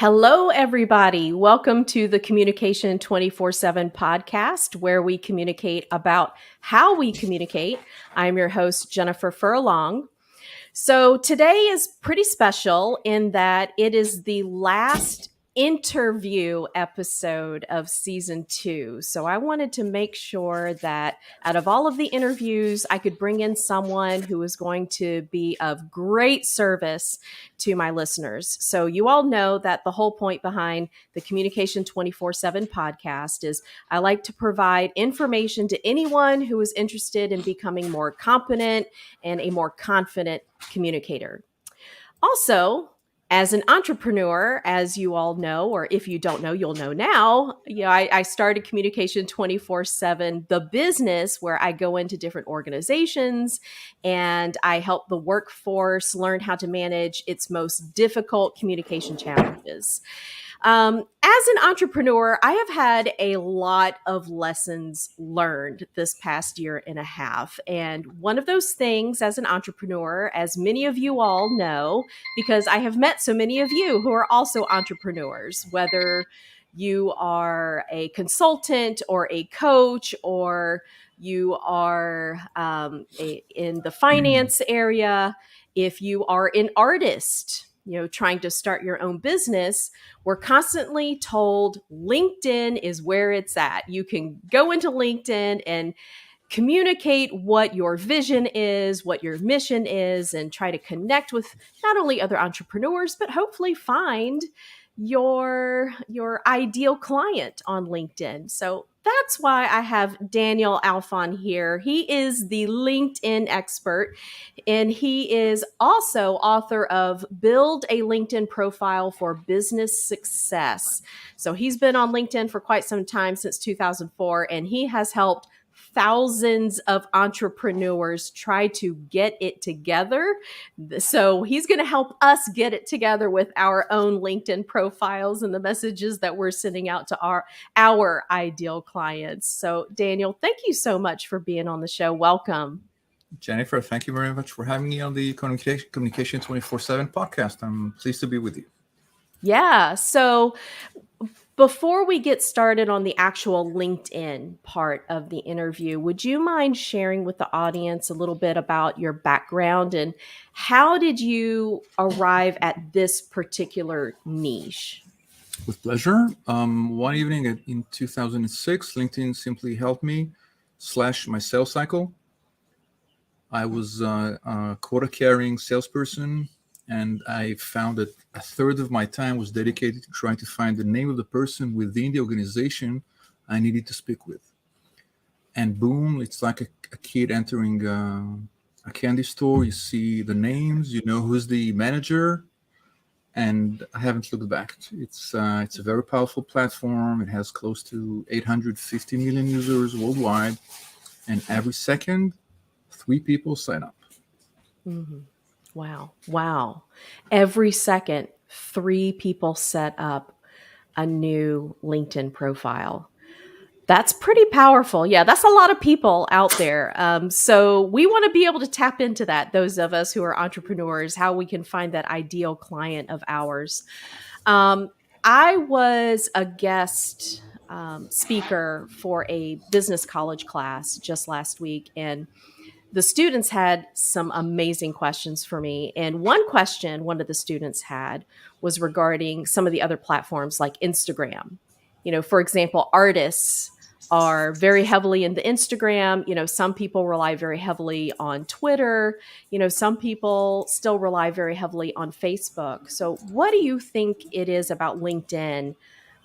Hello, everybody. Welcome to the Communication 24/7 podcast, where we communicate about how we communicate. I'm your host, Jennifer Furlong. So today is pretty special in that it is the last interview episode of season 2. So I wanted to make sure that out of all of the interviews, I could bring in someone who is going to be of great service to my listeners. So you all know that the whole point behind the Communication 24/7 podcast is I like to provide information to anyone who is interested in becoming more competent and a more confident communicator. Also, as an entrepreneur, as you all know, or if you don't know, you'll know now, I started Communication 24/7, the business, where I go into different organizations and I help the workforce learn how to manage its most difficult communication challenges. As an entrepreneur, I have had a lot of lessons learned this past year and a half. And one of those things as an entrepreneur, as many of you all know, because I have met so many of you who are also entrepreneurs, whether you are a consultant or a coach or you are in the finance area, if you are an artist, trying to start your own business, we're constantly told LinkedIn is where it's at. You can go into LinkedIn and communicate what your vision is, what your mission is, and try to connect with not only other entrepreneurs, but hopefully find your ideal client on LinkedIn. So that's why I have Daniel Alfon here. He is the LinkedIn expert, and he is also author of Build a LinkedIn Profile for Business Success. So he's been on LinkedIn for quite some time, since 2004, and he has helped thousands of entrepreneurs try to get it together. So he's going to help us get it together with our own LinkedIn profiles and the messages that we're sending out to our ideal clients. So Daniel, thank you so much for being on the show. Welcome. Jennifer, thank you very much for having me on the Communication 24/7 podcast. I'm pleased to be with you. Yeah. So before we get started on the actual LinkedIn part of the interview, would you mind sharing with the audience a little bit about your background and how did you arrive at this particular niche? With pleasure. One evening in 2006, LinkedIn simply helped me slash my sales cycle. I was a quota-carrying salesperson, and I found that a third of my time was dedicated to trying to find the name of the person within the organization I needed to speak with. And boom, it's like a kid entering a candy store. You see the names, you know who's the manager, and I haven't looked back. It's a very powerful platform. It has close to 850 million users worldwide, and every second, 3 people sign up. Mm-hmm. Wow. Every second, 3 people set up a new LinkedIn profile. That's pretty powerful. Yeah, that's a lot of people out there. So we want to be able to tap into that, those of us who are entrepreneurs, how we can find that ideal client of ours. I was a guest speaker for a business college class just last week, and the students had some amazing questions for me. And one question one of the students had was regarding some of the other platforms like Instagram. For example, artists are very heavily into Instagram. Some people rely very heavily on Twitter. Some people still rely very heavily on Facebook. So what do you think it is about LinkedIn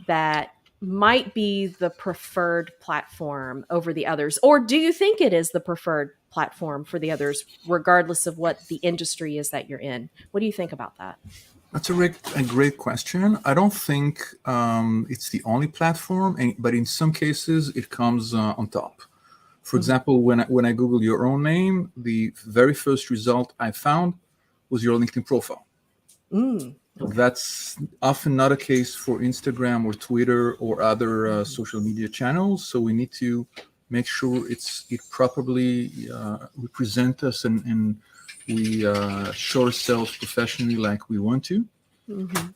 that might be the preferred platform over the others? Or do you think it is the preferred platform for the others, regardless of what the industry is that you're in? What do you think about that? That's a great question. I don't think it's the only platform, but in some cases it comes on top. For example, when I Google your own name, the very first result I found was your LinkedIn profile. Okay. That's often not a case for Instagram or Twitter or other social media channels. So we need to make sure it properly represent us and we show ourselves professionally like we want to. Mm-hmm.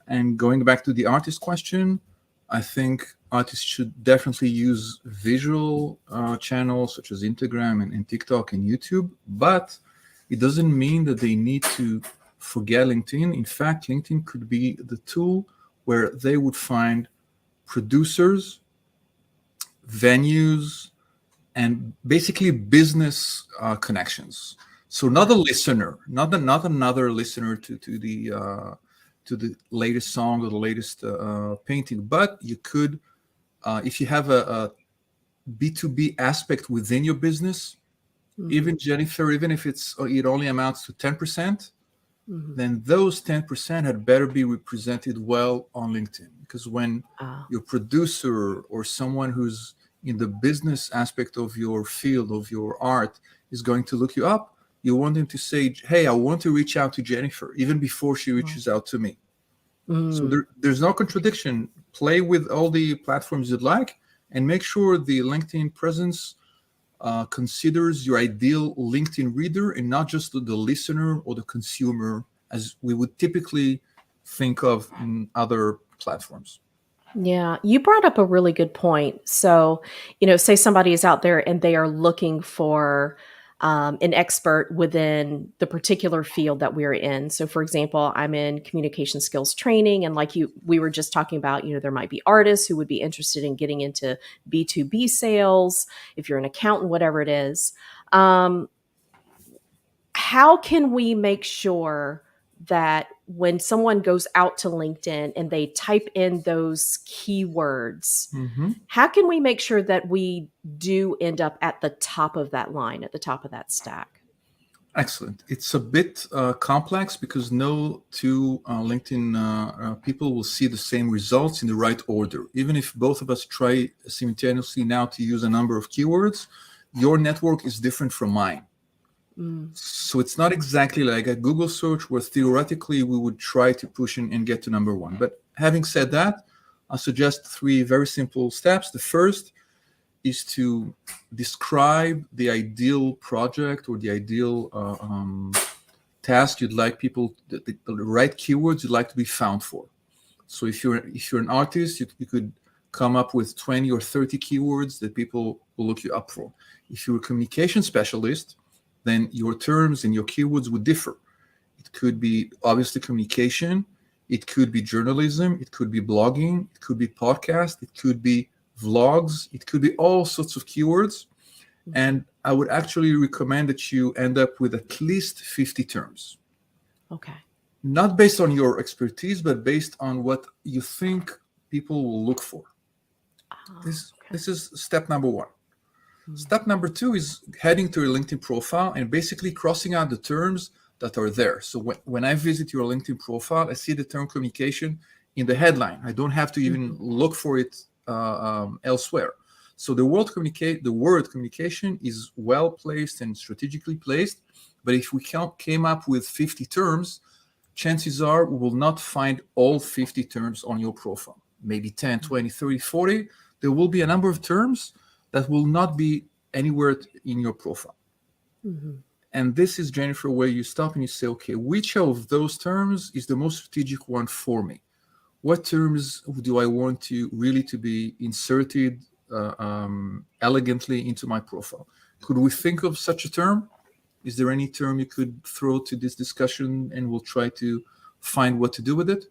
And going back to the artist question, I think artists should definitely use visual channels such as Instagram and TikTok and YouTube, but it doesn't mean that they need to forget LinkedIn. In fact, LinkedIn could be the tool where they would find producers, venues, and basically business connections. So not a listener, not another listener to the latest song or the latest painting, but you could, if you have a B2B aspect within your business, even Jennifer, even if it only amounts to 10%, then those 10% had better be represented well on LinkedIn. Because when your producer or someone who's in the business aspect of your field, of your art, is going to look you up, you want them to say, hey, I want to reach out to Jennifer, even before she reaches out to me. So there's no contradiction. Play with all the platforms you'd like, and make sure the LinkedIn presence considers your ideal LinkedIn reader and not just the listener or the consumer as we would typically think of in other platforms. Yeah, you brought up a really good point. So, say somebody is out there and they are looking for an expert within the particular field that we're in. So, for example, I'm in communication skills training, and we were just talking about, there might be artists who would be interested in getting into B2B sales. If you're an accountant, whatever it is, how can we make sure that when someone goes out to LinkedIn and they type in those keywords, how can we make sure that we do end up at the top of that line, at the top of that stack? Excellent. It's a bit complex because no two LinkedIn people will see the same results in the right order. Even if both of us try simultaneously now to use a number of keywords, your network is different from mine. So it's not exactly like a Google search where theoretically we would try to push and get to number one. But having said that, I'll suggest 3 very simple steps. The first is to describe the ideal project or the ideal task you'd like people, the right keywords you'd like to be found for. So if you're an artist, you could come up with 20 or 30 keywords that people will look you up for. If you're a communication specialist, then your terms and your keywords would differ. It could be obviously communication, it could be journalism, it could be blogging, it could be podcast, it could be vlogs, it could be all sorts of keywords. And I would actually recommend that you end up with at least 50 terms. Okay. Not based on your expertise, but based on what you think people will look for. This is step number 1. Step number 2 is heading to your LinkedIn profile and basically crossing out the terms that are there. So when I visit your LinkedIn profile, I see the term communication in the headline. I don't have to even look for it elsewhere. So the word communication is well placed and strategically placed. But if we came up with 50 terms, chances are we will not find all 50 terms on your profile. Maybe 10, 20, 30, 40. There will be a number of terms that will not be anywhere in your profile. And this is, Jennifer, where you stop and you say, okay, which of those terms is the most strategic one for me? What terms do I want to really to be inserted elegantly into my profile? Could we think of such a term? Is there any term you could throw to this discussion and we'll try to find what to do with it?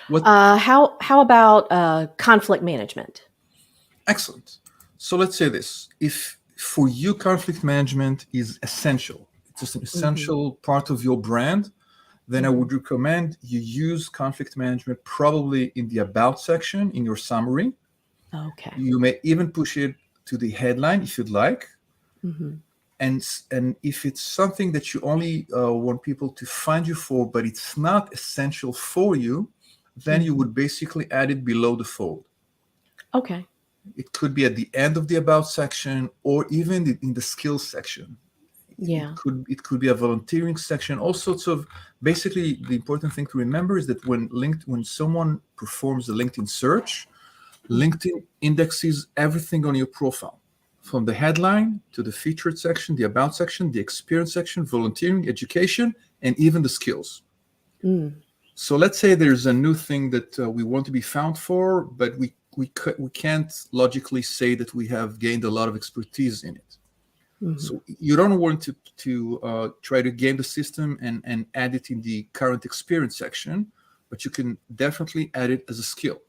How about conflict management? Excellent. So let's say this. If for you conflict management is essential, it's just an essential part of your brand, then I would recommend you use conflict management probably in the about section in your summary. Okay. You may even push it to the headline if you'd like. And if it's something that you only want people to find you for, but it's not essential for you, then you would basically add it below the fold. Okay. It could be at the end of the about section or even in the skills section. Yeah. It could be a volunteering section, all sorts of. Basically, the important thing to remember is that when someone performs a LinkedIn search, LinkedIn indexes everything on your profile, from the headline to the featured section, the about section, the experience section, volunteering, education, and even the skills. So let's say there's a new thing that we want to be found for, but we can't logically say that we have gained a lot of expertise in it. So you don't want to try to game the system and add it in the current experience section, but you can definitely add it as a skill.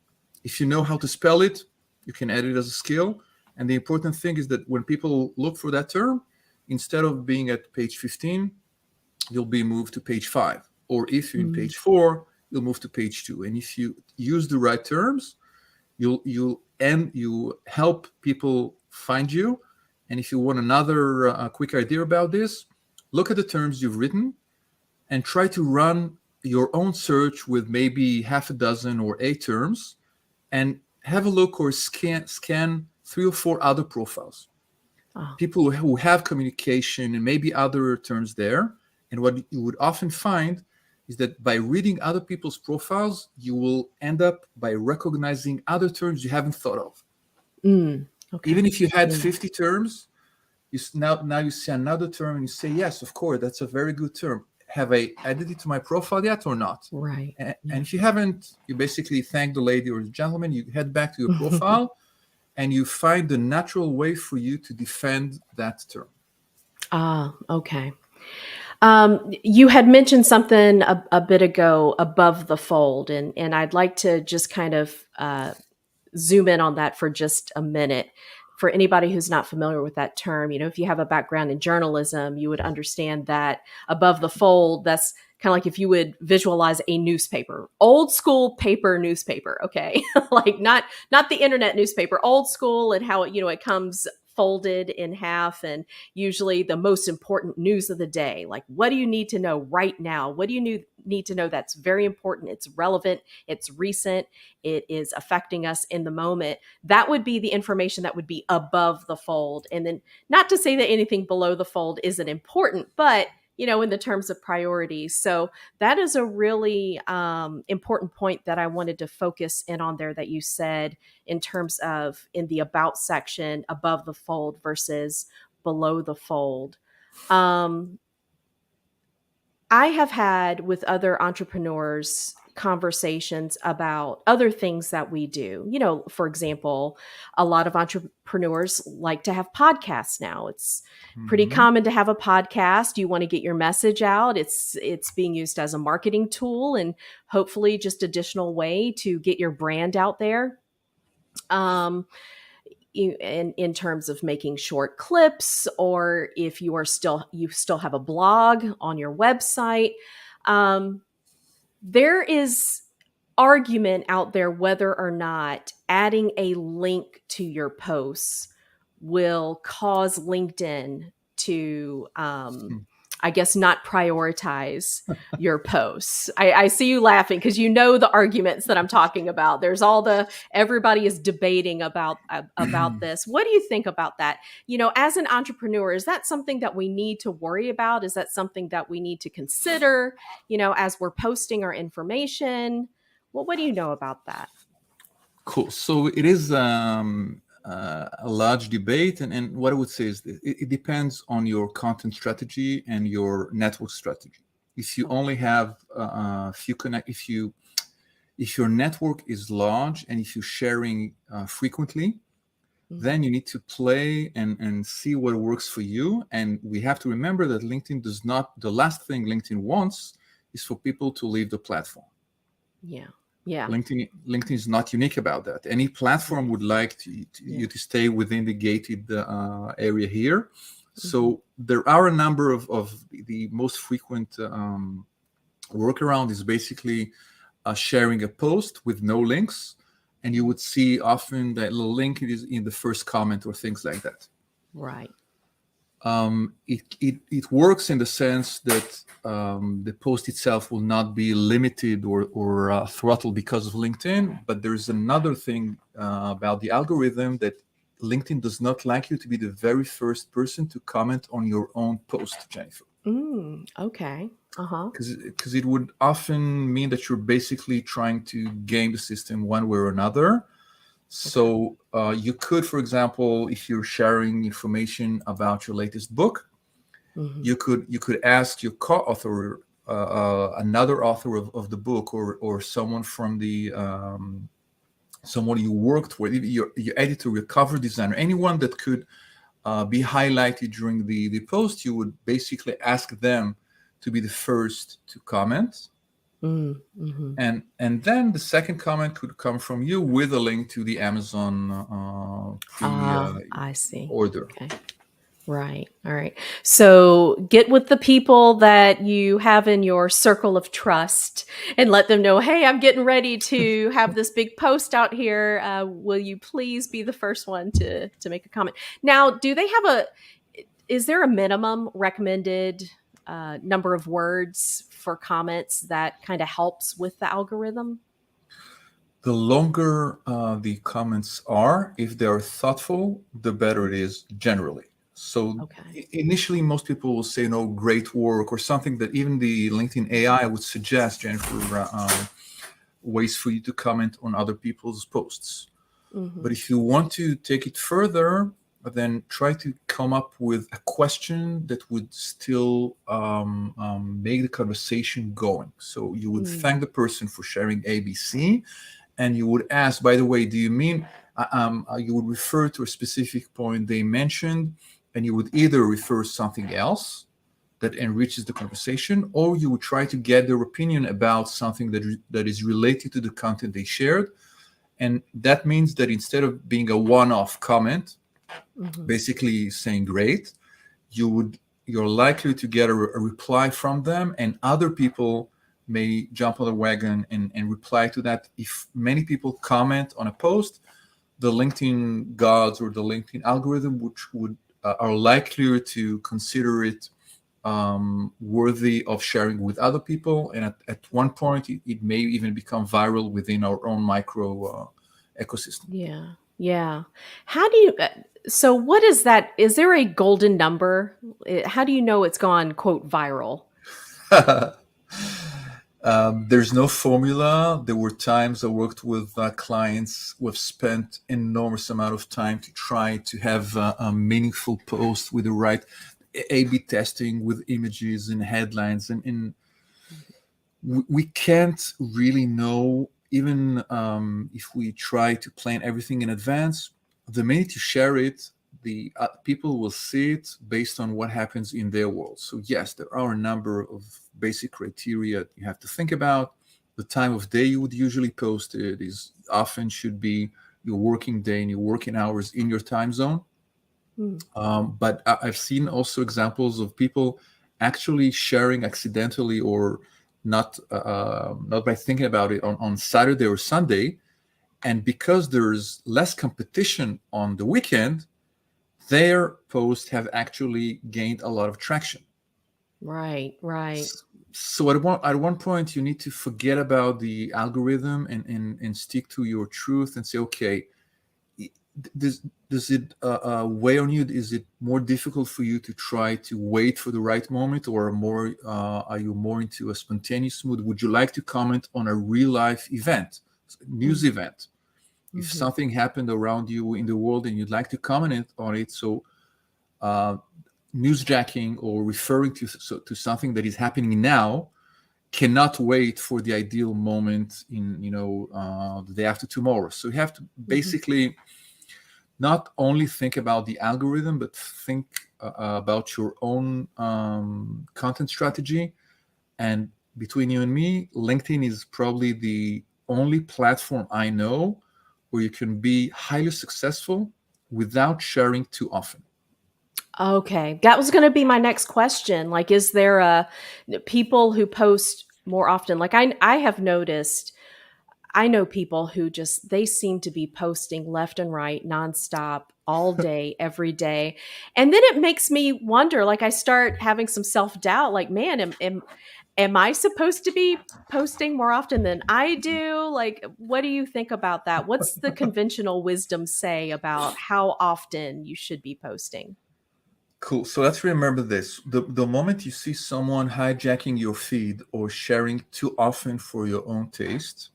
If you know how to spell it, you can add it as a skill. And the important thing is that when people look for that term, instead of being at page 15, you'll be moved to page 5. Or if you're in page 4, you'll move to page 2. And if you use the right terms, you help people find you. And if you want another quick idea about this, look at the terms you've written and try to run your own search with maybe half a dozen or 8 terms, and have a look or scan 3 or 4 other profiles. People who have communication and maybe other terms there. And what you would often find is that by reading other people's profiles, you will end up by recognizing other terms you haven't thought of. Okay. Even if you had 50 terms, now you see another term and you say, yes, of course, that's a very good term. Have I added it to my profile yet or not? Right. And if you haven't, you basically thank the lady or the gentleman, you head back to your profile and you find the natural way for you to defend that term. Okay. You had mentioned something a bit ago, above the fold, and I'd like to just kind of zoom in on that for just a minute. For anybody who's not familiar with that term, if you have a background in journalism, you would understand that above the fold, that's kind of like if you would visualize a newspaper, old school paper newspaper. Okay. Like not the internet newspaper, old school, and how, it comes folded in half, and usually the most important news of the day. Like, what do you need to know right now? What do you need to know that's very important? It's relevant. It's recent. It is affecting us in the moment. That would be the information that would be above the fold. And then, not to say that anything below the fold isn't important, but in the terms of priorities. So that is a really important point that I wanted to focus in on there, that you said in terms of in the about section, above the fold versus below the fold. I have had with other entrepreneurs conversations about other things that we do. For example, a lot of entrepreneurs like to have podcasts now. It's pretty common to have a podcast. You want to get your message out. It's being used as a marketing tool and hopefully just additional way to get your brand out there. In terms of making short clips, or if you still have a blog on your website. There is argument out there whether or not adding a link to your posts will cause LinkedIn to, I guess, not prioritize your posts. I see you laughing because the arguments that I'm talking about. There's everybody is debating about this. What do you think about that? As an entrepreneur, is that something that we need to worry about? Is that something that we need to consider, as we're posting our information? Well, what do you know about that? Cool. So it is a large debate, and what I would say is it depends on your content strategy and your network strategy. If you only have if your network is large and if you're sharing frequently, then you need to play and see what works for you. And we have to remember that LinkedIn the last thing LinkedIn wants is for people to leave the platform. Yeah. LinkedIn is not unique about that. Any platform would like you to stay within the gated area here. So there are a number of the most frequent workaround is basically sharing a post with no links, and you would see often that little link is in the first comment or things like that. Right. It works in the sense that the post itself will not be limited or throttled because of LinkedIn. But there's another thing about the algorithm, that LinkedIn does not like you to be the very first person to comment on your own post, Jennifer. Okay. Because it would often mean that you're basically trying to game the system one way or another. So you could, for example, if you're sharing information about your latest book, you could ask your co-author another author of the book, or someone from the someone you worked with, your editor, your cover designer, anyone that could be highlighted during the post, you would basically ask them to be the first to comment. Mm-hmm. And then the second comment could come from you with a link to the Amazon I see. order. Okay. Right. All right. So get with the people that you have in your circle of trust and let them know, hey, I'm getting ready to have this big post out here. Will you please be the first one to make a comment? Now, do they have is there a minimum recommended number of words for comments that kind of helps with the algorithm? The longer the comments are, if they are thoughtful, the better it is generally. So Okay. initially, most people will say, no, great work, or something that even the LinkedIn AI would suggest, Jennifer, ways for you to comment on other people's posts. Mm-hmm. But if you want to take it further, then try to come up with a question that would still make the conversation going. So you would thank the person for sharing ABC, and you would ask, by the way, do you mean, you would refer to a specific point they mentioned, and you would either refer something else that enriches the conversation, or you would try to get their opinion about something that is related to the content they shared. And that means that instead of being a one-off comment, basically saying great, you're likely to get a reply from them, and other people may jump on the wagon and reply to that. If many people comment on a post, the LinkedIn gods or the LinkedIn algorithm would are likelier to consider it worthy of sharing with other people, and at one point it may even become viral within our own micro ecosystem. Yeah. Yeah. How do you, so what is that? Is there a golden number? How do you know it's gone, quote, viral? There's no formula. There were times I worked with clients who have spent enormous amount of time to try to have a meaningful post with the right A/B testing with images and headlines, and we can't really know, even if we try to plan everything in advance. The minute you share it, the people will see it based on what happens in their world. So yes, there are a number of basic criteria you have to think about. The time of day you would usually post it is often should be your working day and your working hours in your time zone. But I've seen also examples of people actually sharing accidentally, or not by thinking about it, on Saturday or Sunday. And because there's less competition on the weekend, their posts have actually gained a lot of traction. Right. Right. So at one point, you need to forget about the algorithm and stick to your truth and say, okay, does it weigh on you? Is it more difficult for you to try to wait for the right moment, or more are you more into a spontaneous mood? Would you like to comment on a real life event, news event? If something happened around you in the world and you'd like to comment on it, so newsjacking or referring to something that is happening now cannot wait for the ideal moment in the day after tomorrow. So you have to basically not only think about the algorithm, but think about your own content strategy. And between you and me, LinkedIn is probably the only platform I know where you can be highly successful without sharing too often. Okay. That was going to be my next question. Like, is there people who post more often? Like I have noticed, I know people who just, they seem to be posting left and right, nonstop, all day, every day. And then it makes me wonder, like I start having some self-doubt, like, man, am I supposed to be posting more often than I do? Like, what do you think about that? What's the conventional wisdom say about how often you should be posting? Cool. So let's remember this. The moment you see someone hijacking your feed or sharing too often for your own taste,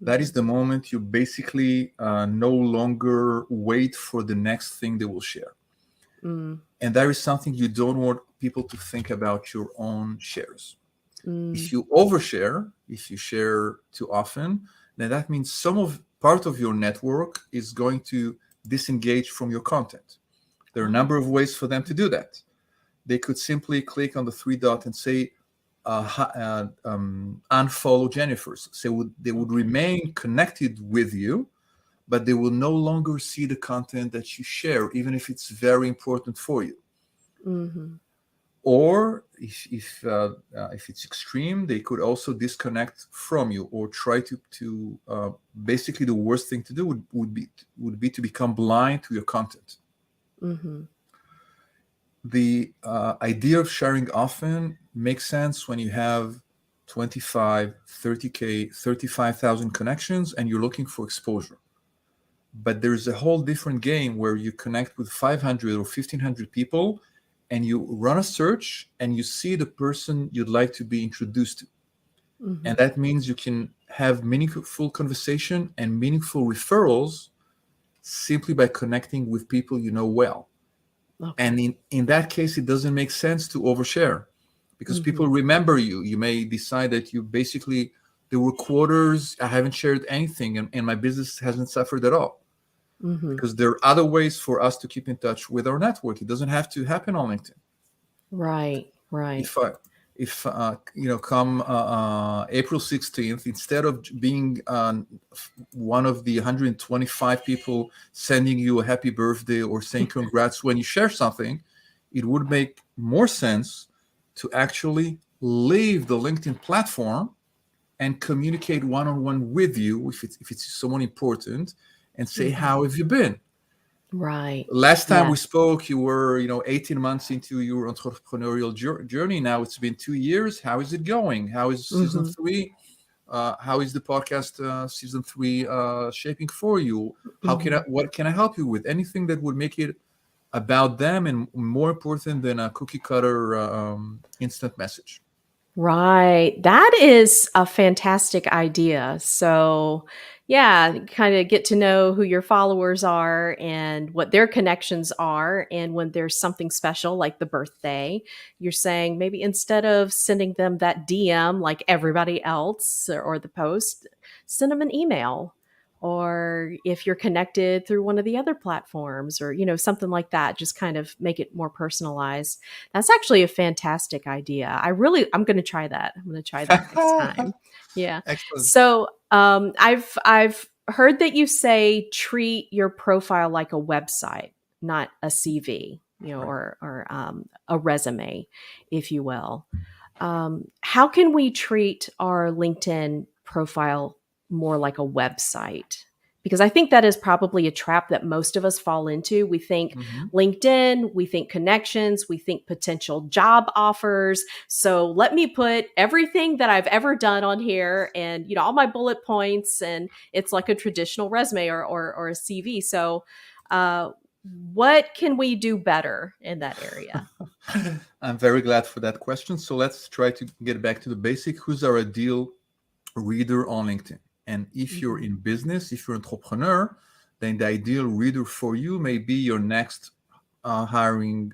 that is the moment you basically no longer wait for the next thing they will share. Mm, And that is something you don't want people to think about your own shares. If you overshare, if you share too often, then that means part of your network is going to disengage from your content. There are a number of ways for them to do that. They could simply click on the three dot and say, unfollow Jennifer. So they would remain connected with you, but they will no longer see the content that you share, even if it's very important for you. Or if it's extreme, they could also disconnect from you, or try to basically the worst thing to do would be to become blind to your content. The idea of sharing often makes sense when you have 25, 30K, 35,000 connections and you're looking for exposure. But there's a whole different game where you connect with 500 or 1,500 people and you run a search and you see the person you'd like to be introduced to. And that means you can have meaningful conversation and meaningful referrals simply by connecting with people you know well. And in that case, it doesn't make sense to overshare, because people remember you. You may decide that you basically, there were quarters I haven't shared anything and my business hasn't suffered at all. Because there are other ways for us to keep in touch with our network. It doesn't have to happen on LinkedIn. Right. If come April 16th, instead of being one of the 125 people sending you a happy birthday or saying congrats when you share something, it would make more sense to actually leave the LinkedIn platform and communicate one-on-one with you if it's someone important, and say, how have you been? Right. Last time we spoke, you were 18 months into your entrepreneurial journey. Now it's been 2 years. How is it going? How is season 3? How is the podcast season 3 shaping for you? What can I help you with? Anything that would make it about them and more important than a cookie cutter instant message. Right. That is a fantastic idea. So, yeah, kind of get to know who your followers are and what their connections are. And when there's something special like the birthday, you're saying maybe instead of sending them that DM like everybody else or the post, send them an email. Or if you're connected through one of the other platforms or, something like that, just kind of make it more personalized. That's actually a fantastic idea. I'm going to try that. I'm going to try that next time. Yeah. Excellent. So I've heard that you say treat your profile like a website, not a CV, or a resume, if you will. How can we treat our LinkedIn profile more like a website? Because I think that is probably a trap that most of us fall into. We think LinkedIn, we think connections, we think potential job offers. So let me put everything that I've ever done on here and, all my bullet points, and it's like a traditional resume or a CV. So what can we do better in that area? I'm very glad for that question. So let's try to get back to the basic. Who's our ideal reader on LinkedIn? And if you're in business, if you're an entrepreneur, then the ideal reader for you may be your next hiring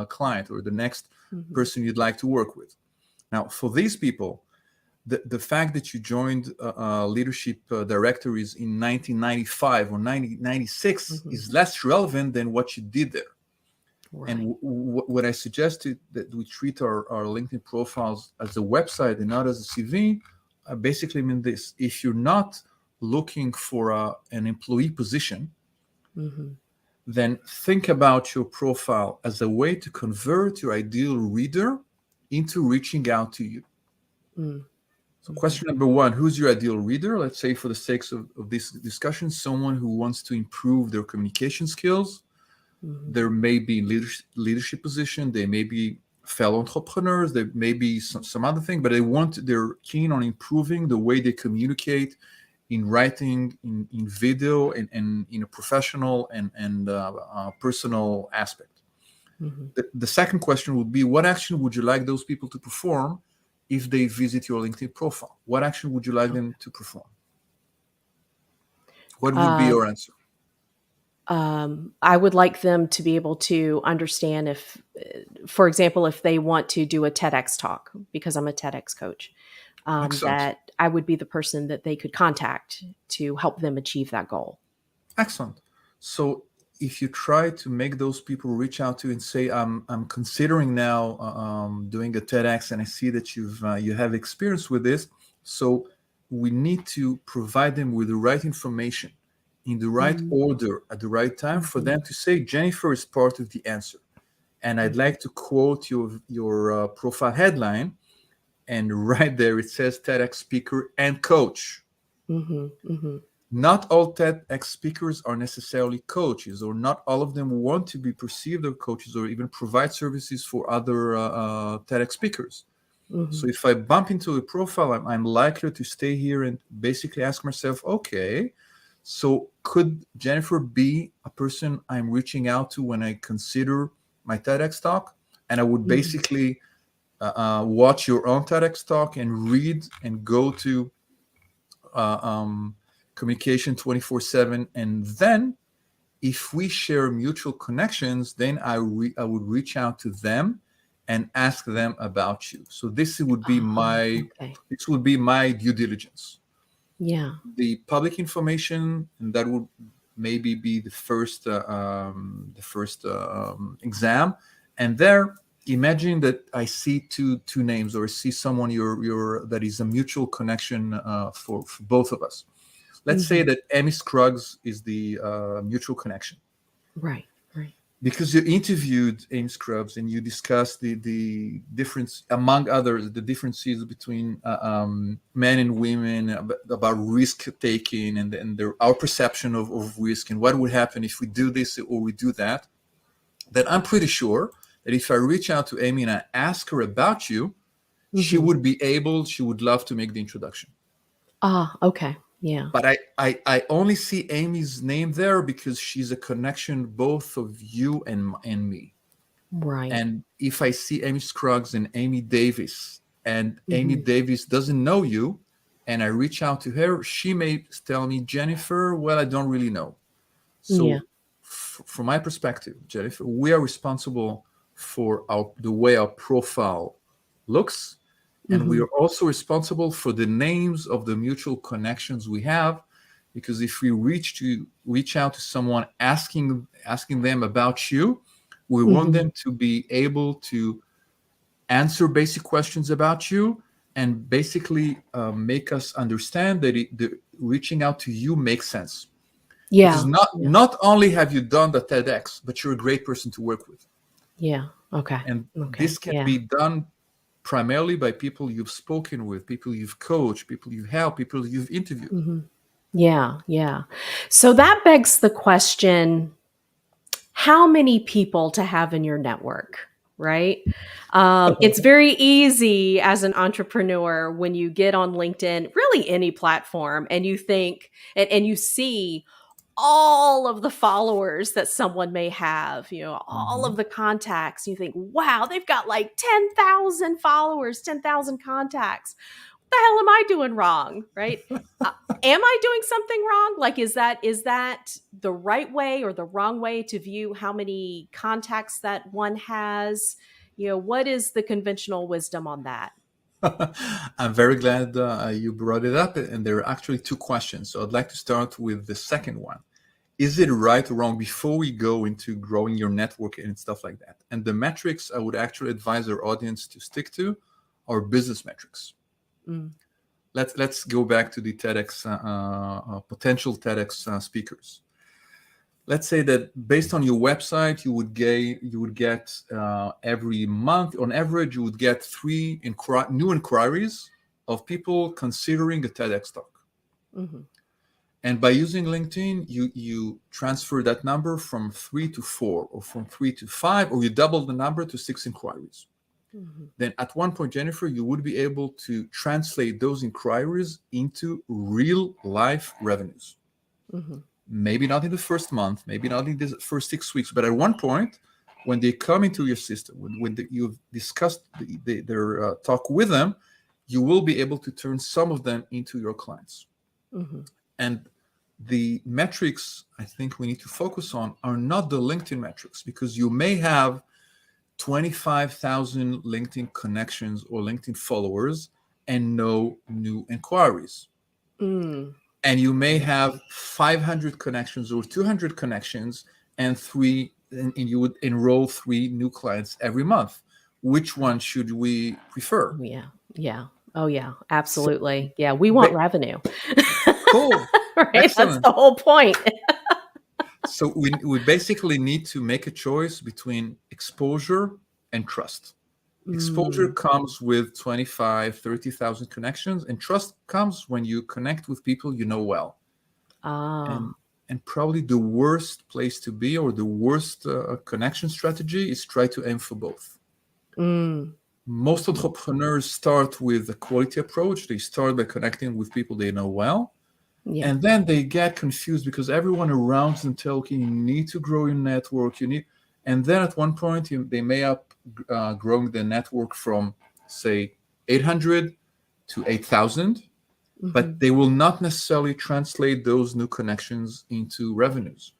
client or the next person you'd like to work with. Now, for these people, the fact that you joined leadership directories in 1995 or 1996 is less relevant than what you did there. Right. And what I suggested that we treat our LinkedIn profiles as a website and not as a CV, basically mean this: if you're not looking for an employee position, then think about your profile as a way to convert your ideal reader into reaching out to you. So question number one, who's your ideal reader? Let's say, for the sakes of this discussion, someone who wants to improve their communication skills. There may be leadership position, they may be fellow entrepreneurs, there may be some other thing, but they're keen on improving the way they communicate in writing, in video, and in a professional and personal aspect. The second question would be, what action would you like those people to perform if they visit your LinkedIn profile? What action would you like them to perform? What would be your answer? I would like them to be able to understand for example, if they want to do a TEDx talk, because I'm a TEDx coach, Excellent. that I would be the person that they could contact to help them achieve that goal. Excellent. So if you try to make those people reach out to you and say, I'm considering now doing a TEDx, and I see that you have experience with this, so we need to provide them with the right information in the right order at the right time for them to say, Jennifer is part of the answer. And I'd like to quote your profile headline, and right there it says TEDx speaker and coach. Not all TEDx speakers are necessarily coaches, or not all of them want to be perceived as coaches or even provide services for other TEDx speakers. So if I bump into a profile, I'm likely to stay here and basically ask myself, okay, so could Jennifer be a person I'm reaching out to when I consider my TEDx talk? And I would basically watch your own TEDx talk and read and go to Communication 24/7, and then if we share mutual connections, then I would reach out to them and ask them about you. So this would be my due diligence. Yeah. The public information, and that would maybe be the first exam. And there, imagine that I see two names, or I see someone that is a mutual connection for both of us. Let's say that Amy Scruggs is the mutual connection. Right. Because you interviewed Amy Scruggs and you discussed the difference, among others, the differences between men and women, about risk taking and our perception of risk and what would happen if we do this or we do that. Then I'm pretty sure that if I reach out to Amy and I ask her about you, she would love to make the introduction. Okay. Yeah. But I only see Amy's name there because she's a connection both of you and me. Right. And if I see Amy Scruggs and Amy Davis, and Amy Davis doesn't know you, and I reach out to her, she may tell me, Jennifer, well, I don't really know. So from my perspective, Jennifer, we are responsible for the way our profile looks. And we are also responsible for the names of the mutual connections we have, because if we reach out to someone asking them about you, we want them to be able to answer basic questions about you and basically make us understand that the reaching out to you makes sense. Yeah. Because not only have you done the TEDx, but you're a great person to work with. Yeah. Okay. And this can be done primarily by people you've spoken with, people you've coached, people you've helped, people you've interviewed. Yeah. So that begs the question, how many people to have in your network, right? It's very easy as an entrepreneur when you get on LinkedIn, really any platform, and you think, and you see all of the followers that someone may have, all of the contacts. You think, wow, they've got like 10,000 followers, 10,000 contacts. What the hell am I doing wrong? Right? Am I doing something wrong? Like, is that the right way or the wrong way to view how many contacts that one has? What is the conventional wisdom on that? I'm very glad you brought it up. And there are actually two questions. So I'd like to start with the second one. Is it right or wrong, before we go into growing your network and stuff like that? And the metrics I would actually advise our audience to stick to are business metrics. Let's go back to the TEDx potential TEDx speakers. Let's say that based on your website, you would get every month, on average, you would get 3 new inquiries of people considering a TEDx talk. And by using LinkedIn, you transfer that number from 3 to 4, or from 3 to 5, or you double the number to 6 inquiries. Then at one point, Jennifer, you would be able to translate those inquiries into real life revenues. Maybe not in the first month, maybe not in the first 6 weeks, but at one point, when they come into your system, when you've discussed their talk with them, you will be able to turn some of them into your clients. And the metrics I think we need to focus on are not the LinkedIn metrics, because you may have 25,000 LinkedIn connections or LinkedIn followers and no new inquiries. Mm. And you may have 500 connections or 200 connections and you would enroll 3 new clients every month. Which one should we prefer? Oh, yeah. Yeah. Oh, yeah. So, Absolutely. Yeah. We want revenue. cool. Right? That's Excellent. the whole point. So we basically need to make a choice between exposure and trust. Exposure Mm. comes with 25, 30,000 connections, and trust comes when you connect with people you know well. Ah. And probably the worst place to be, or the worst connection strategy, is try to aim for both. Mm. Most entrepreneurs start with a quality approach. They start by connecting with people they know well. Yeah. And then they get confused because everyone around them tells, okay, you need to grow your network. And then at one point, they may up growing the network from, say, 800 to 8,000, but Mhm. they will not necessarily translate those new connections into revenues,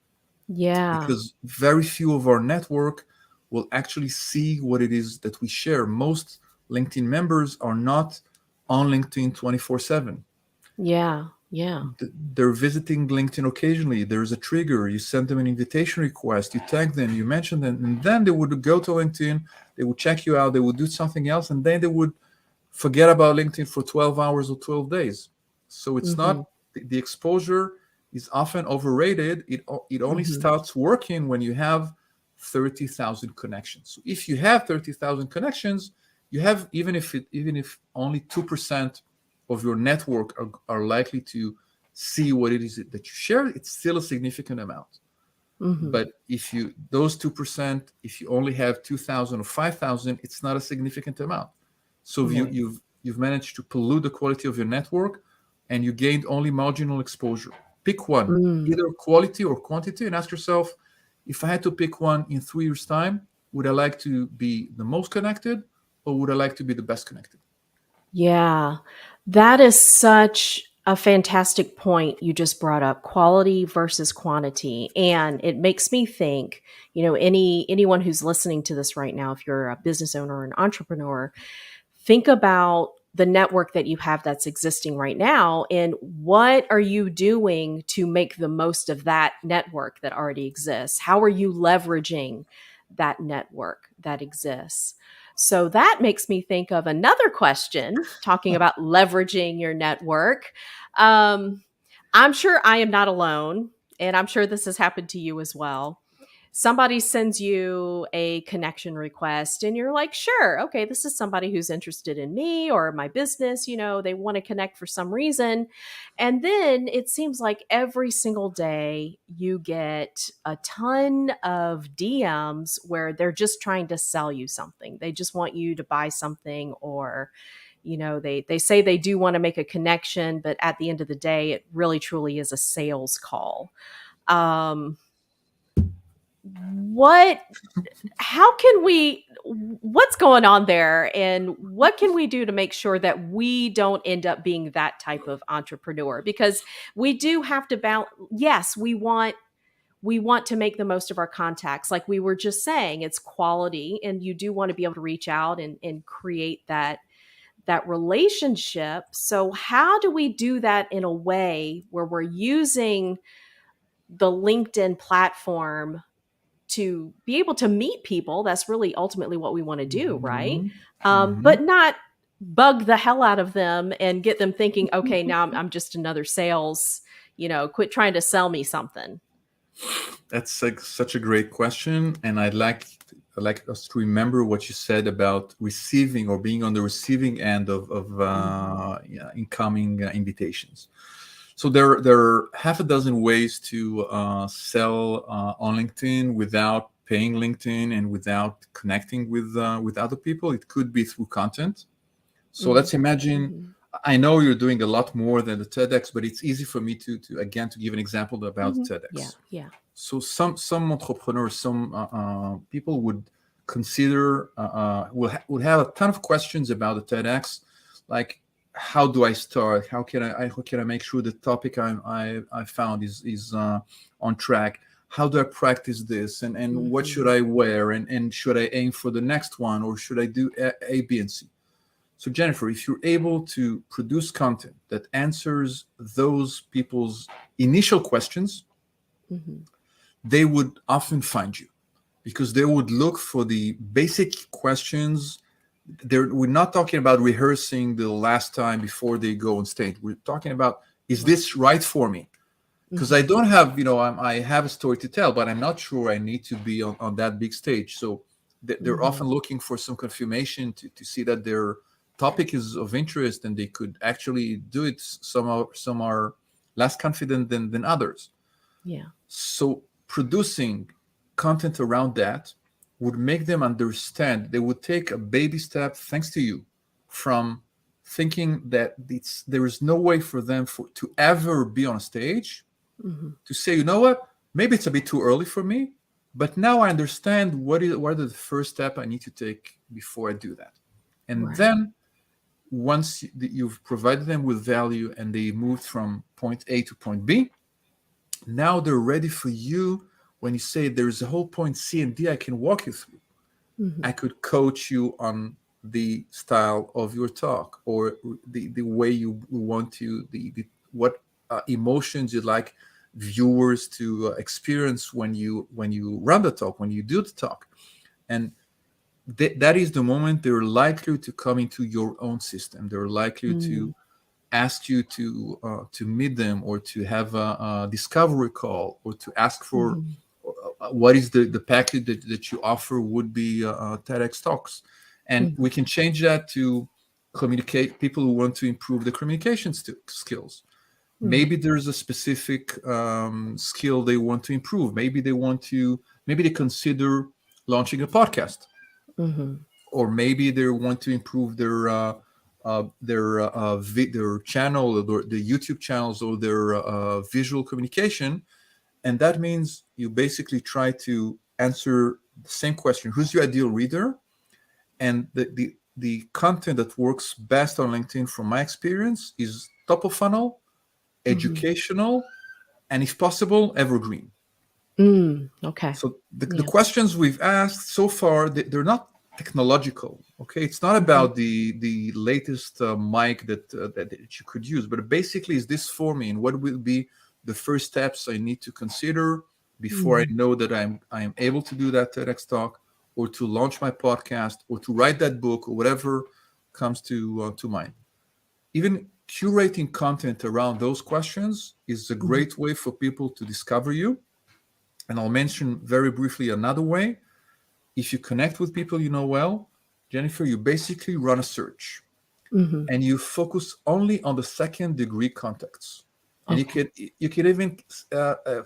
Yeah. because very few of our network will actually see what it is that we share. Most LinkedIn members are not on LinkedIn 24/7. Yeah. Yeah. They're visiting LinkedIn occasionally. There's a trigger. You send them an invitation request. You tag them. You mention them, and then they would go to LinkedIn. They would check you out. They would do something else, and then they would forget about LinkedIn for 12 hours or 12 days. So it's Mhm. not the exposure is often overrated. It only Mhm. starts working when you have 30,000 connections. So if you have 30,000 connections, you have even if only 2% of your network are likely to see what it is that you share, it's still a significant amount. Mhm. But if you those 2%, if you only have 2,000 or 5,000, it's not a significant amount. So if Right. you've managed to pollute the quality of your network, and you gained only marginal exposure. Pick one, Mm. either quality or quantity, and ask yourself, if I had to pick one in 3 years' time, would I like to be the most connected, or would I like to be the best connected? Yeah. That is such a fantastic point you just brought up, quality versus quantity. And it makes me think, anyone who's listening to this right now, if you're a business owner or an entrepreneur, think about the network that you have that's existing right now, and what are you doing to make the most of that network that already exists? How are you leveraging that network that exists? So that makes me think of another question, talking about leveraging your network. um, I'm sure I am not alone, and I'm sure this has happened to you as well. Somebody sends you a connection request and you're like, sure, okay, this is somebody who's interested in me or my business. They want to connect for some reason. And then it seems like every single day you get a ton of DMs where they're just trying to sell you something. They just want you to buy something, or they say they do want to make a connection, but at the end of the day, it really truly is a sales call. um what how can we What's going on there, and what can we do to make sure that we don't end up being that type of entrepreneur? Because we do have to balance. Yes, we want to make the most of our contacts, like we were just saying. It's quality, and you do want to be able to reach out and create that relationship. So how do we do that in a way where we're using the LinkedIn platform to be able to meet people? That's really ultimately what we want to do, right? Mhm. Mhm. But not bug the hell out of them and get them thinking, okay, now I'm just another sales, quit trying to sell me something. That's like such a great question, and I'd like us to remember what you said about receiving or being on the receiving end of Mhm. yeah, incoming invitations. So there are half a dozen ways to sell on LinkedIn without paying LinkedIn and without connecting with other people. It could be through content. So Mhm. let's imagine. Mhm. I know you're doing a lot more than the TEDx, but it's easy for me to again to give an example about the Mhm. Yeah, TEDx. yeah. So some entrepreneurs, some people would consider would have a ton of questions about the TEDx, like how do I start? How can I make sure the topic I found is on track? how do I practice this, and what should I wear, and should I aim for the next one, or should I do A, B, and C? So Jennifer, if you're able to produce content that answers those people's initial questions, they would often find you because they would look for the basic questions. We're not talking about rehearsing the last time before they go on stage. We're talking about, is this right for me? Because I don't have, I have a story to tell, but I'm not sure I need to be on that big stage. So they're often looking for some confirmation to see that their topic is of interest and they could actually do it. Some are less confident than others. Yeah. So producing content around that would make them understand. They would take a baby step, thanks to you, from thinking that there is no way for them to ever be on a stage, to say, you know what, maybe it's a bit too early for me, but now I understand what are the first step I need to take before I do that. And then once you've provided them with value and they moved from point A to point B, now they're ready for you. When you say there's a whole point C and D I can walk you through, I could coach you on the style of your talk, or the way you want to, what emotions you'd like viewers to experience when you run the talk, when you do the talk. And that is the moment they're likely to come into your own system. They're likely to ask you to meet them, or to have a discovery call, or to ask for what is the package that you offer would be TEDx Talks. And we can change that to communicate, people who want to improve the communication skills. Maybe there's a specific skill they want to improve. Maybe they consider launching a podcast, or maybe they want to improve their channel, or the YouTube channels, or their visual communication. And that means you basically try to answer the same question: who's your ideal reader? And the content that works best on LinkedIn, from my experience, is top of funnel, educational, and if possible, evergreen. Okay. So the questions we've asked so far, they're not technological. Okay, it's not about the latest mic that you could use, but basically, is this for me, and what will be the first steps I need to consider before I know that I am able to do that TEDx talk, or to launch my podcast, or to write that book, or whatever comes to mind. Even curating content around those questions is a great way for people to discover you. And I'll mention very briefly another way. If you connect with people you know well, Jennifer, you basically run a search, and you focus only on the second degree contacts. And you can even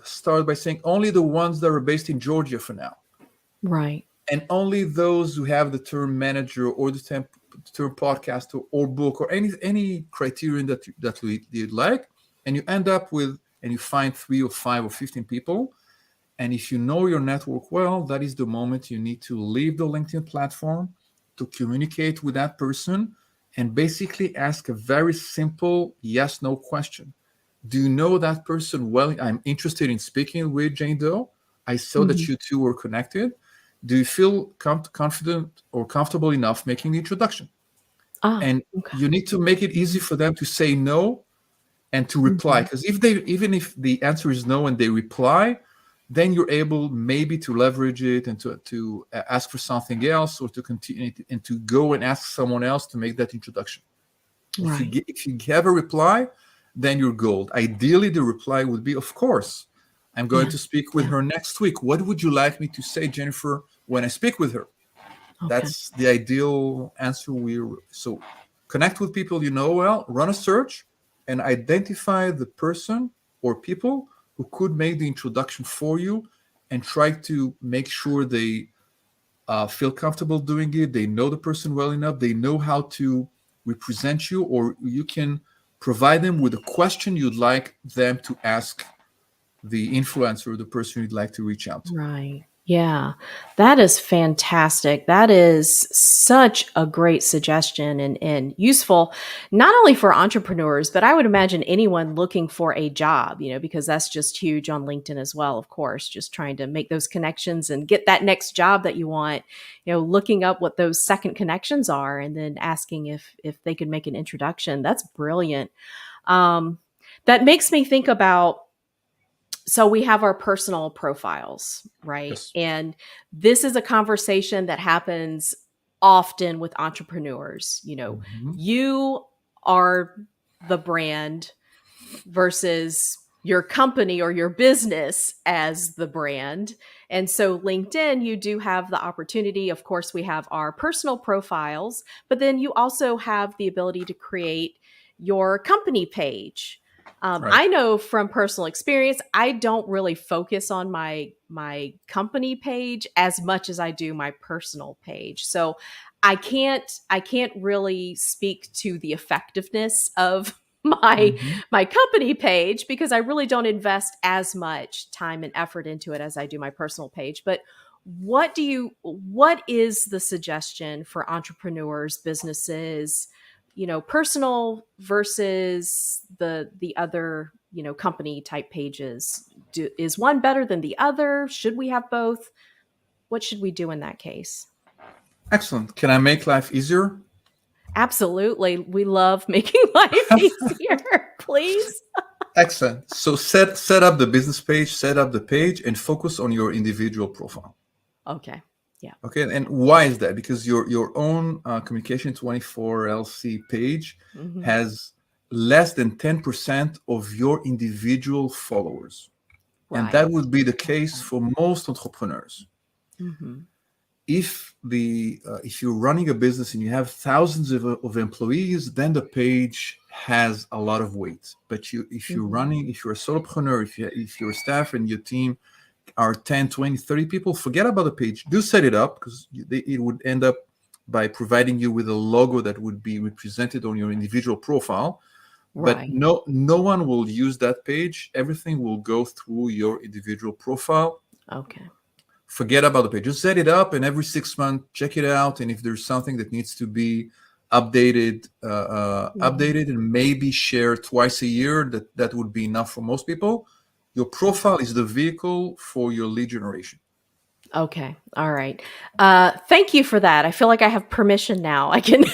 start by saying only the ones that are based in Georgia for now. Right. And only those who have the term manager, or the term podcast, or book, or any criterion that you'd like. And you end up with, and you find 3 or 5 or 15 people. And if you know your network well, that is the moment you need to leave the LinkedIn platform to communicate with that person, and basically ask a very simple yes/no question. Do you know that person well? I'm interested in speaking with Jane Doe. I saw that you two were connected. Do you feel confident or comfortable enough making the introduction? And you need to make it easy for them to say no and to reply. Because even if the answer is no and they reply, then you're able maybe to leverage it and to ask for something else, or to continue and to go and ask someone else to make that introduction. Right. If you have a reply, then you're gold. Ideally, the reply would be, of course, I'm going to speak with her next week. What would you like me to say, Jennifer, when I speak with her? That's the ideal answer. So connect with people you know well, run a search, and identify the person or people who could make the introduction for you, and try to make sure they feel comfortable doing it. They know the person well enough. They know how to represent you, or you can provide them with a question you'd like them to ask the influencer, or the person you'd like to reach out to. Right. Yeah, that is fantastic. That is such a great suggestion and useful, not only for entrepreneurs, but I would imagine anyone looking for a job, because that's just huge on LinkedIn as well, of course, just trying to make those connections and get that next job that you want, looking up what those second connections are and then asking if they could make an introduction. That's brilliant. Um, that makes me think about, so we have our personal profiles, right? Yes. And this is a conversation that happens often with entrepreneurs. Mhm. You are the brand versus your company or your business as the brand. And so LinkedIn, you do have the opportunity. Of course, we have our personal profiles, but then you also have the ability to create your company page. Right. I know from personal experience, I don't really focus on my company page as much as I do my personal page. So I can't really speak to the effectiveness of my Mhm. my company page because I really don't invest as much time and effort into it as I do my personal page. But what is the suggestion for entrepreneurs, businesses, personal versus the other, company type pages? Is one better than the other? Should we have both? What should we do in that case? Excellent. Can I make life easier? Absolutely. We love making life easier. Please. Excellent. So set up the business page, set up the page, and focus on your individual profile. Okay. Yeah. Okay, and why is that? Because your own Communication 24 LC page Hmm. has less than 10% of your individual followers, and Right. that would be the case Okay. for most entrepreneurs. Hmm. If you're running a business and you have thousands of employees, then the page has a lot of weight. But if you're Hmm. running, if you're a solopreneur, if your staff and your team are 10, 20, 30 people, forget about the page. Do set it up because it would end up by providing you with a logo that would be represented on your individual profile. But Right. no one will use that page. Everything will go through your individual profile. Okay. Forget about the page. Just set it up, and every 6 months, check it out. And if there's something that needs to be Hmm. updated, and maybe share twice a year, that would be enough for most people. Your profile is the vehicle for your lead generation. Okay. All right. Thank you for that. I feel like I have permission now. I can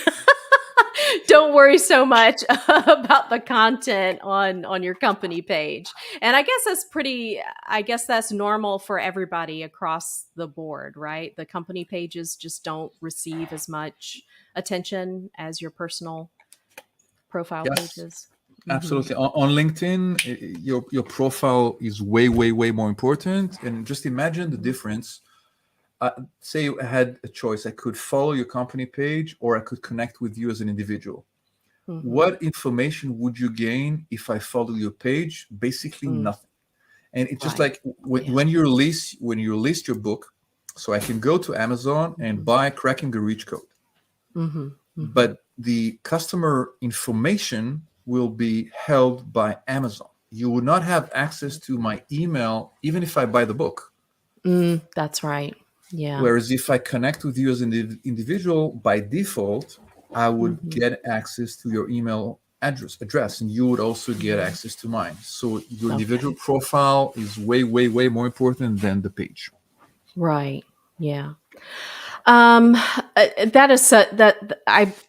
don't worry so much about the content on your company page. And I guess that's normal for everybody across the board, right? The company pages just don't receive as much attention as your personal profile Yes, pages. Hmm. absolutely. On LinkedIn, your profile is way more important. And just imagine the Hmm. difference. Say I had a choice. I could follow your company page or I could connect with you as an individual. Hmm. What information would you gain if I follow your page? Basically Mm, nothing. And it's just right. like Yeah. when you list your book, so I can go to Amazon and Hmm. buy Cracking the Reach Code, Hmm. Hmm. but the customer information will be held by Amazon. You will not have access to my email even if I buy the book. That's right. Yeah. Whereas if I connect with you as an individual, by default, I would Hmm. get access to your email address, and you would also get Hmm. access to mine. So your individual Okay. profile is way more important than the page. Right. Yeah. Um, that is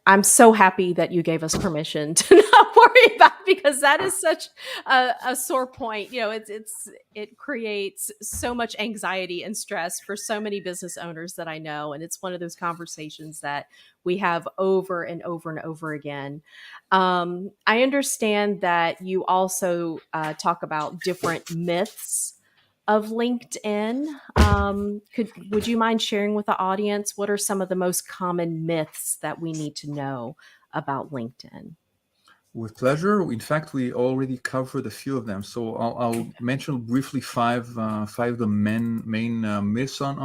I'm so happy that you gave us permission to not worry about because that is such a sore point. It creates so much anxiety and stress for so many business owners that I know, and it's one of those conversations that we have over and over and over again. I understand that you also talk about different myths of LinkedIn. Would you mind sharing with the audience what are some of the most common myths that we need to know about LinkedIn? With pleasure. In fact, we already covered a few of them. So I'll Okay. mention briefly five of the main myths on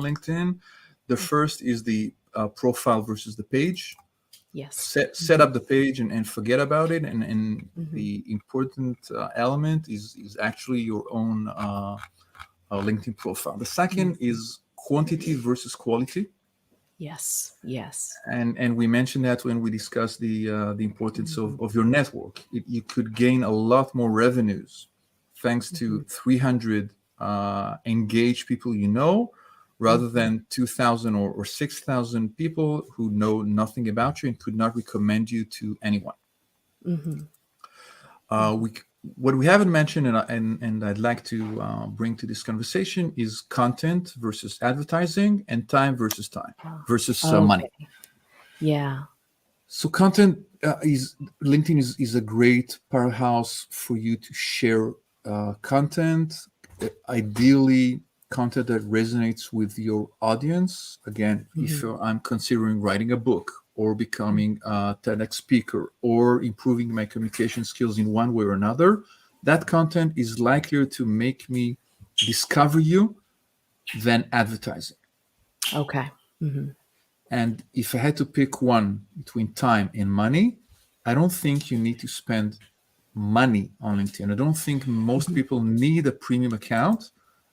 LinkedIn. The Mm. first is the profile versus the page. Yes. Set Hmm. up the page and forget about it. And Hmm. the important element is actually your own LinkedIn profile. The second is quantity versus quality. Yes. Yes. And we mentioned that when we discussed the importance of your network. You could gain a lot more revenues thanks to 300 engaged people you know, rather than 2,000 or 6,000 people who know nothing about you and could not recommend you to anyone. What we haven't mentioned, and I'd like to bring to this conversation, is content versus advertising and time versus money. Yeah. So content LinkedIn is a great powerhouse for you to share content, ideally content that resonates with your audience. Again, if I'm considering writing a book or becoming a TEDx speaker or improving my communication skills in one way or another, that content is likelier to make me discover you than advertising. Okay. And if I had to pick one between time and money, I don't think you need to spend money on LinkedIn. I don't think most people need a premium account,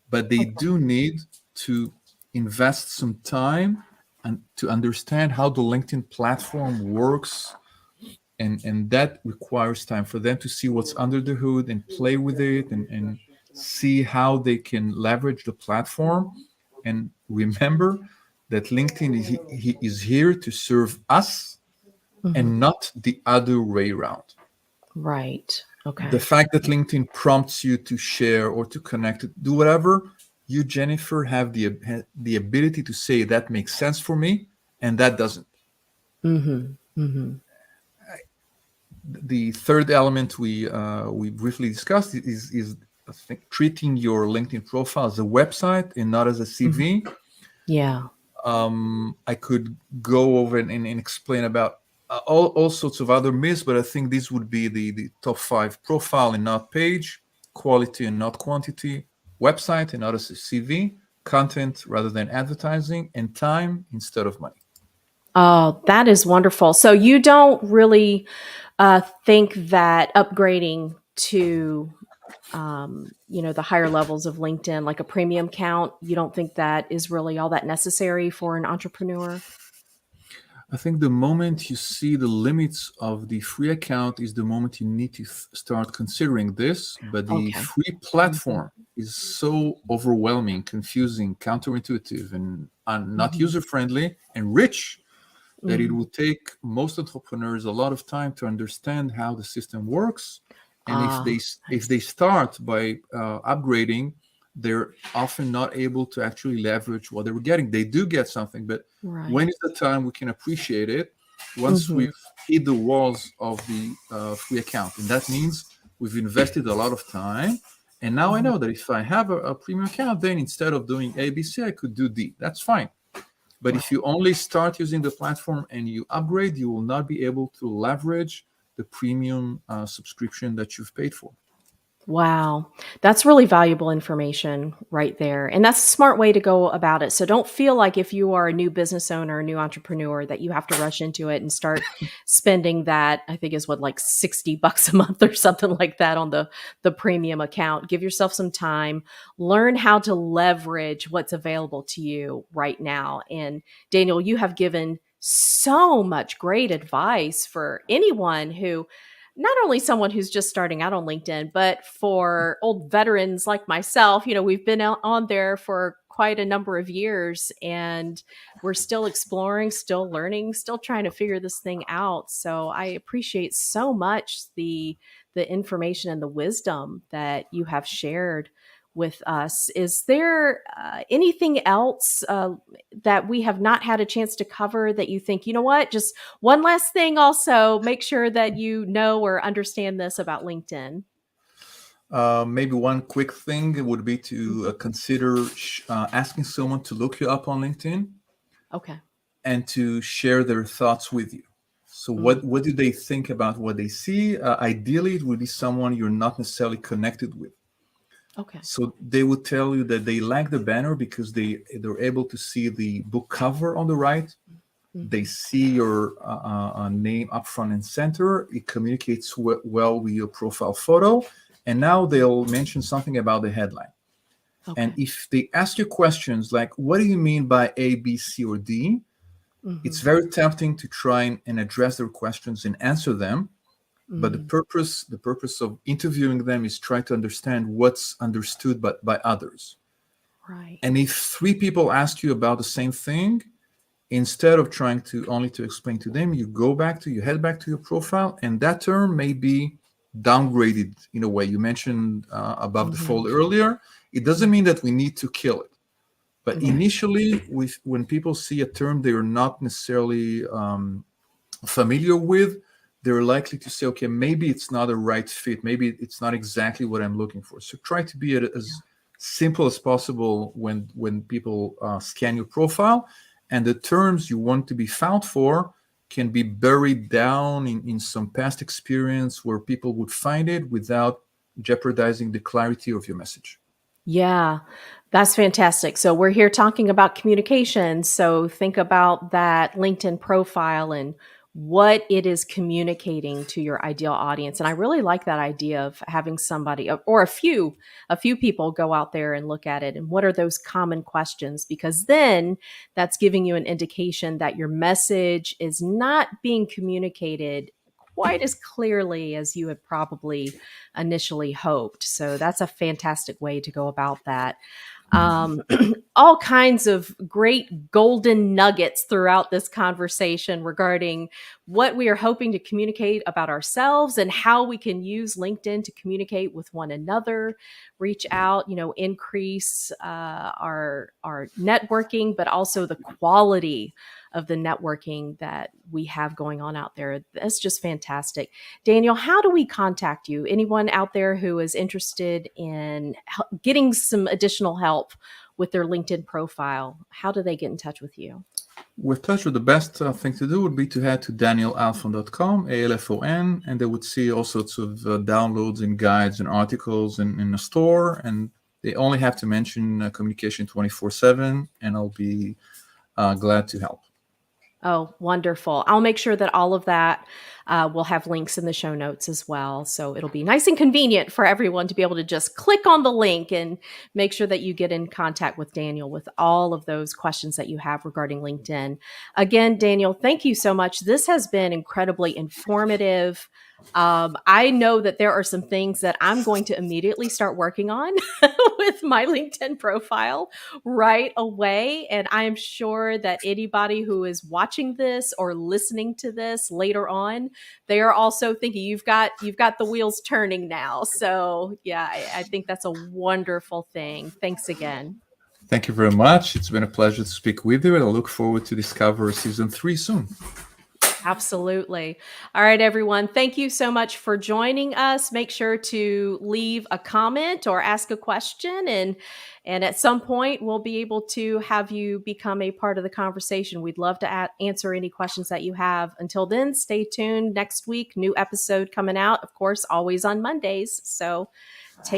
but they do need to invest some time and to understand how the LinkedIn platform works. And that requires time for them to see what's under the hood and play with it and see how they can leverage the platform. And remember that LinkedIn is here to serve us and not the other way around. Right. Okay. The fact that LinkedIn prompts you to share or to connect, do whatever, you, Jennifer, have the ability to say that makes sense for me and that doesn't. The third element we briefly discussed is I think, treating your LinkedIn profile as a website and not as a CV. Yeah. I could go over and explain about all sorts of other myths, but I think these would be the top 5: profile and not page, quality and not quantity, website and not as a CV, content rather than advertising, and time instead of money. Oh, that is wonderful. So you don't really think that upgrading to the higher levels of LinkedIn, like a premium count, you don't think that is really all that necessary for an entrepreneur? I think the moment you see the limits of the free account is the moment you need to start considering this. But the Okay. free platform is so overwhelming, confusing, counterintuitive, and not user-friendly and rich that it will take most entrepreneurs a lot of time to understand how the system works. And if they start by upgrading, they're often not able to actually leverage what they were getting. They do get something, but when is the time we can appreciate it? Once we've hit the walls of the free account. And that means we've invested a lot of time. And now I know that if I have a premium account, then instead of doing A, B, C, I could do D. That's fine. But if you only start using the platform and you upgrade, you will not be able to leverage the premium subscription that you've paid for. Wow. That's really valuable information right there. And that's a smart way to go about it. So don't feel like if you are a new business owner, a new entrepreneur, that you have to rush into it and start spending that, I think is what, like $60 a month or something like that on the premium account. Give yourself some time, learn how to leverage what's available to you right now. And Daniel, you have given so much great advice for anyone who, not only someone who's just starting out on LinkedIn, but for old veterans like myself. We've been on there for quite a number of years and we're still exploring, still learning, still trying to figure this thing out. So I appreciate so much the information and the wisdom that you have shared with us. Is there anything else that we have not had a chance to cover that you think, just one last thing also, make sure that you know or understand this about LinkedIn? Maybe one quick thing would be to consider asking someone to look you up on LinkedIn. Okay. And to share their thoughts with you. So what do they think about what they see? Ideally, it would be someone you're not necessarily connected with. Okay. So they would tell you that they like the banner because they're able to see the book cover on the right. They see your name up front and center. It communicates well with your profile photo. And now they'll mention something about the headline. Okay. And if they ask you questions like, what do you mean by A, B, C, or D? It's very tempting to try and address their questions and answer them. But the purpose of interviewing them is try to understand what's understood by others. Right. And if three people ask you about the same thing, instead of trying to only to explain to them, you head back to your profile, and that term may be downgraded in a way. You mentioned above the fold earlier. It doesn't mean that we need to kill it. But initially, when people see a term they are not necessarily familiar with, they're likely to say, okay, maybe it's not a right fit. Maybe it's not exactly what I'm looking for. So try to be as simple as possible when people scan your profile. And the terms you want to be found for can be buried down in some past experience where people would find it without jeopardizing the clarity of your message. Yeah, that's fantastic. So we're here talking about communication. So think about that LinkedIn profile and what it is communicating to your ideal audience. And I really like that idea of having somebody or a few people go out there and look at it. And what are those common questions? Because then that's giving you an indication that your message is not being communicated quite as clearly as you had probably initially hoped. So that's a fantastic way to go about that. All kinds of great golden nuggets throughout this conversation regarding what we are hoping to communicate about ourselves and how we can use LinkedIn to communicate with one another, reach out, increase our networking, but also the quality of the networking that we have going on out there. That's just fantastic. Daniel, how do we contact you? Anyone out there who is interested in getting some additional help with their LinkedIn profile, how do they get in touch with you? With pleasure. The best thing to do would be to head to danielalfon.com, ALFON, and they would see all sorts of downloads and guides and articles in the store. And they only have to mention Communication 24/7, and I'll be glad to help. Oh, wonderful. I'll make sure that all of that will have links in the show notes as well. So it'll be nice and convenient for everyone to be able to just click on the link and make sure that you get in contact with Daniel with all of those questions that you have regarding LinkedIn. Again, Daniel, thank you so much. This has been incredibly informative. I know that there are some things that I'm going to immediately start working on with my LinkedIn profile right away. And I am sure that anybody who is watching this or listening to this later on, they are also thinking you've got the wheels turning now. So yeah, I think that's a wonderful thing. Thanks again. Thank you very much. It's been a pleasure to speak with you, and I look forward to discover season 3 soon. Absolutely. All right, everyone. Thank you so much for joining us. Make sure to leave a comment or ask a question. And at some point, we'll be able to have you become a part of the conversation. We'd love to answer any questions that you have. Until then, stay tuned. Next week, new episode coming out, of course, always on Mondays. So take